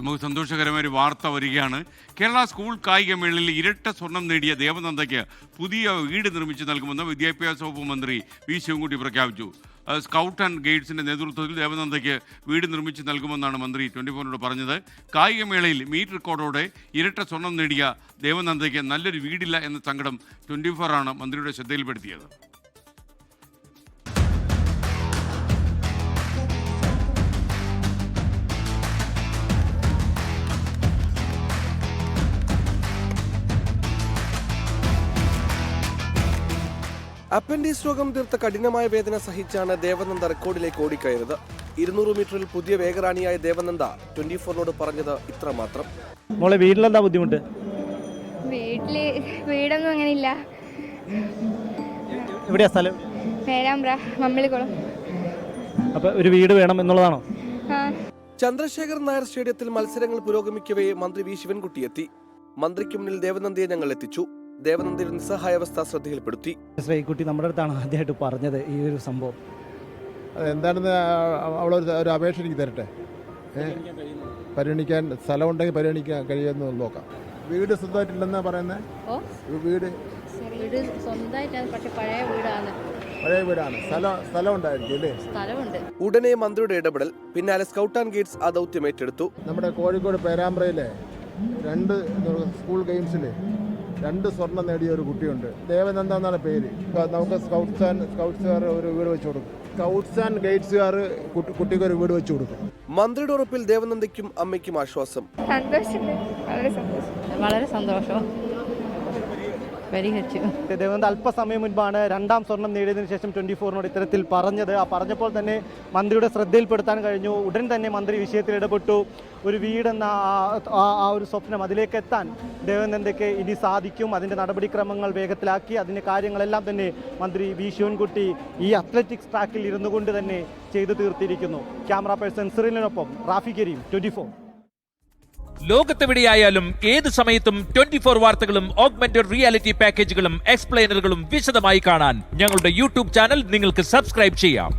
നമുക്ക് സന്തോഷകരമായ ഒരു വാർത്ത വരികയാണ്. കേരള സ്കൂൾ കായികമേളയിൽ ഇരട്ട സ്വർണം നേടിയ ദേവനന്ദയ്ക്ക് പുതിയ വീട് നിർമ്മിച്ച് നൽകുമെന്ന് വിദ്യാഭ്യാസ വകുപ്പ് മന്ത്രി വി ശിവൻകുട്ടി പ്രഖ്യാപിച്ചു. സ്കൗട്ട് ആൻഡ് ഗൈഡ്സിന്റെ നേതൃത്വത്തിൽ ദേവനന്ദയ്ക്ക് വീട് നിർമ്മിച്ച് നൽകുമെന്നാണ് മന്ത്രി 24 പറഞ്ഞത്. കായികമേളയിൽ മീറ്റ് റെക്കോർഡോടെ ഇരട്ട സ്വർണം നേടിയ ദേവനന്ദയ്ക്ക് നല്ലൊരു വീടില്ല എന്ന സങ്കടം 24 ആണ് മന്ത്രിയുടെ ശ്രദ്ധയിൽപ്പെടുത്തിയത്. അപ്പൻഡിക്സ് രോഗം തീർത്ത കഠിനമായ വേദന സഹിച്ചാണ് ദേവനന്ദ റെക്കോർഡിലേക്ക് ഓടിക്കയറിയത്. 200 മീറ്ററിൽ പുതിയ വേഗറാണിയായ ദേവനന്ദ 24 പറഞ്ഞത് ഇത്ര മാത്രം. മോളെ വീട്ടിലെന്താ ബുദ്ധിമുട്ട്? വീടൊന്നും അങ്ങനെ ഇല്ല. എവിടെയാ സ്ഥലം? പേരാമ്പ്ര മമ്മിളിക്കുളം. അപ്പൊ ഒരു വീട് വേണം എന്നുള്ളതാണോ? ചന്ദ്രശേഖരൻ നായർ സ്റ്റേഡിയത്തിൽ മത്സരങ്ങൾ പുരോഗമിക്കവേ മന്ത്രി വി ശിവൻകുട്ടി എത്തി. മന്ത്രിക്ക് മുന്നിൽ ദേവനന്ദയെ ഞങ്ങൾ എത്തിച്ചു. ദേവനന്ദയുടെ നിസ്സഹായാവസ്ഥ ശ്രദ്ധയിൽപ്പെടുത്തി. ശ്രീകുട്ടി നമ്മുടെ അടുത്താണ് ആദ്യമായിട്ട് പറഞ്ഞത് ഈ ഒരു സംഭവം. എന്താണെന്ന് അവളൊരു അപേക്ഷ എനിക്ക് തരട്ടെ. പരിഗണിക്കാൻ സ്ഥലമുണ്ടെങ്കിൽ പരിഗണിക്കാൻ കഴിയുമെന്ന് നോക്കാം. വീട് സ്വന്തമായിട്ടില്ലെന്നാ പറയുന്നത്. വീട് സ്വന്തമായിട്ടാണ്, പക്ഷെ പഴയ വീടാണ്. സ്ഥലം ഉണ്ടായിരിക്കും അല്ലേ? സ്ഥലമുണ്ട്. ഉടനെ മന്ത്രിയുടെ ഇടപെടൽ. പിന്നാലെ സ്കൗട്ട് ആൻഡ് ഗൈഡ്സ് ആ ദൗത്യം ഏറ്റെടുത്തു. നമ്മുടെ കോഴിക്കോട് പേരാമ്പ്രയിലെ 2 സ്കൂൾ ഗെയിംസിൽ 2 സ്വർണം നേടിയ ഒരു കുട്ടിയുണ്ട്. ദേവനന്ദ എന്നാണ് പേര്. നമുക്ക് സ്കൗട്ട്സുകാർ ഒരു വീട് വെച്ച് കൊടുക്കും. സ്കൗട്ട്സ് ആൻഡ് ഗൈഡ്സുകാർ കുട്ടിക്ക് ഒരു വീട് വെച്ച് കൊടുക്കും. മന്ത്രിയുടെ ഉറപ്പിൽ ദേവനന്ദയ്ക്കും അമ്മയ്ക്കും ആശ്വാസം. വളരെ സന്തോഷം. ദേവനന്ദ അല്പസമയം മുൻപാണ് 2ാം സ്വർണം നേടിയതിനു ശേഷം 24 ഇത്തരത്തിൽ പറഞ്ഞത്. ആ പറഞ്ഞപ്പോൾ തന്നെ മന്ത്രിയുടെ ശ്രദ്ധയിൽപ്പെടുത്താൻ കഴിഞ്ഞു. ഉടൻ തന്നെ മന്ത്രി വിഷയത്തിൽ ഇടപെട്ടു. ഒരു വീടെന്ന ആ ഒരു സ്വപ്നം, അതിലേക്ക് എത്താൻ ദേവനന്ദയ്ക്ക് ഇനി സാധിക്കും. അതിൻ്റെ നടപടിക്രമങ്ങൾ വേഗത്തിലാക്കി അതിൻ്റെ കാര്യങ്ങളെല്ലാം തന്നെ മന്ത്രി വി ശിവൻകുട്ടി ഈ അത്ലറ്റിക്സ് ട്രാക്കിൽ ഇരുന്നു കൊണ്ട് തന്നെ ചെയ്തു തീർത്തിരിക്കുന്നു. ക്യാമറ പേഴ്സൺ സിറിലിനൊപ്പം റാഫി കരീം, 24. ലോകത്തെവിടെയായാലും ഏത് സമയത്തും 24 വാർത്തകളും ഓഗ്മെന്റഡ് റിയാലിറ്റി പാക്കേജുകളും എക്സ്പ്ലെയിനറുകളും വിശദമായി കാണാൻ ഞങ്ങളുടെ യൂട്യൂബ് ചാനൽ നിങ്ങൾക്ക് സബ്സ്ക്രൈബ് ചെയ്യാം.